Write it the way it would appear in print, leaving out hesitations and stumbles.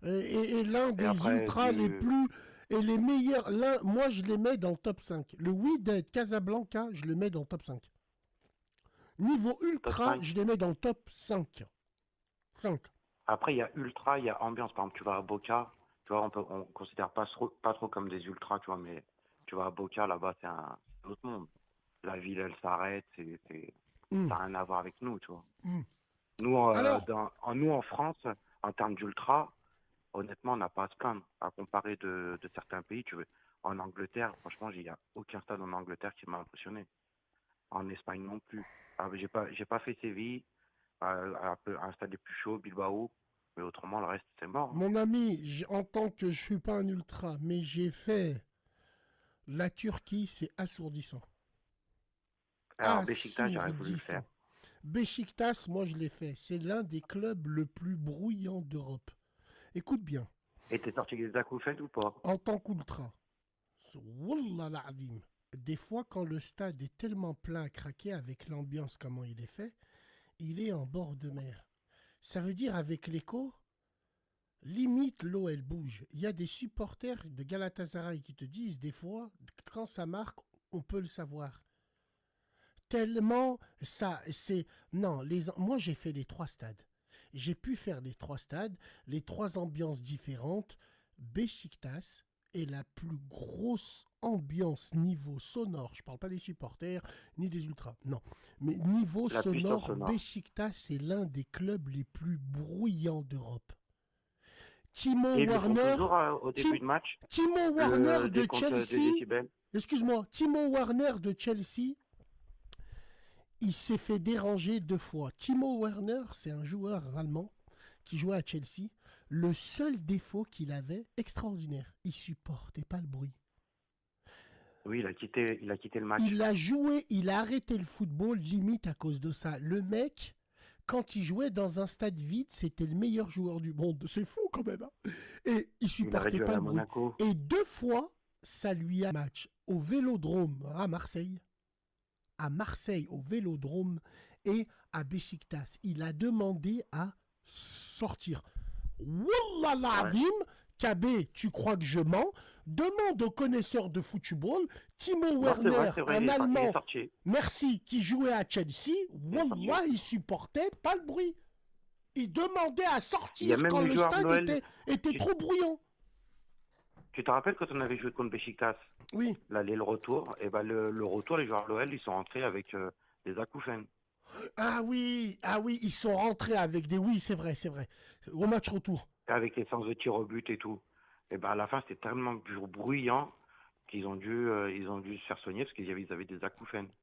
Et l'un Et des après, ultras les plus et les meilleurs. Moi, je les mets dans le top 5. Le Wydad Casablanca, je le mets dans le top 5. Niveau top ultra, 5. je les mets dans le top 5. 5. Après, il y a ultra, il y a ambiance. Par exemple, tu vas à Boca, tu vois, on considère pas trop comme des ultras, tu vois, mais tu vas à Boca, là-bas, c'est un autre monde. La ville, elle s'arrête, Mm. ça n'a rien à voir avec nous, tu vois. Mm. Nous, Alors, nous, en France, en termes d'ultra, honnêtement, on n'a pas à se plaindre. À comparer de certains pays, tu veux. En Angleterre, franchement, il n'y a aucun stade en Angleterre qui m'a impressionné. En Espagne non plus. Ah, j'ai pas fait Séville, un stade des plus chauds, Bilbao, mais autrement, le reste, c'est mort, hein. mon ami, en tant que je suis pas un ultra, mais j'ai fait la Turquie, c'est assourdissant. Alors, Beşiktaş, j'aurais voulu le faire. Assourdissant. Beşiktaş, moi je l'ai fait. C'est l'un des clubs le plus bruyants d'Europe. Écoute bien, Et t'es sorti avec des acouphènes ou pas? en tant qu'ultra, wallah l'azim, des fois quand le stade est tellement plein à craquer avec l'ambiance, comment il est fait, il est en bord de mer. Ça veut dire avec l'écho, limite l'eau elle bouge. Il y a des supporters de Galatasaray qui te disent des fois, quand ça marque, on peut le savoir. Tellement ça, c'est... Non, moi j'ai fait les trois stades. J'ai pu faire les trois stades, les trois ambiances différentes. Beşiktaş est la plus grosse ambiance niveau sonore. Je parle pas des supporters ni des ultras, non. Mais niveau La puissance sonore, sonore. Beşiktaş c'est l'un des clubs les plus bruyants d'Europe. Timo Et ils le font Werner, toujours au début Tim- de match, Timo Werner le de décompte de Chelsea, décibels. excuse-moi, Timo Werner de Chelsea, il s'est fait déranger deux fois. Timo Werner, c'est un joueur allemand qui jouait à Chelsea. Le seul défaut qu'il avait, extraordinaire, il supportait pas le bruit. Oui, il a quitté le match. Il a joué, il a arrêté le football limite à cause de ça. Le mec, quand il jouait dans un stade vide, c'était le meilleur joueur du monde. C'est fou quand même, hein. Et il Il aurait supportait dû aller pas à le bruit. Monaco. Et deux fois, ça lui a match au Vélodrome à Marseille, au Vélodrome et à Beşiktaş. Il a demandé à sortir. Wallah Ouais. l'azim, Kabé, tu crois que je mens? Demande aux connaisseurs de football, Timo Non, Werner, c'est vrai, un il est Allemand, sorti. merci, qui jouait à Chelsea, Il est sorti. Wallah, il supportait pas le bruit. Il demandait à Il y a sortir même quand les le joueurs de stade Noël. était Tu, trop bruyant. tu te rappelles quand on avait joué contre Beşiktaş, Oui. l'aller le retour, et ben le retour, les joueurs de l'OL, ils sont rentrés avec des acouphènes. Ah oui, ils sont rentrés avec des... Oui, c'est vrai, c'est vrai. Au match retour. Avec les séances de tir au but et tout. Et ben à la fin, c'était tellement bruyant qu'ils ont dû se faire soigner parce ils avaient des acouphènes.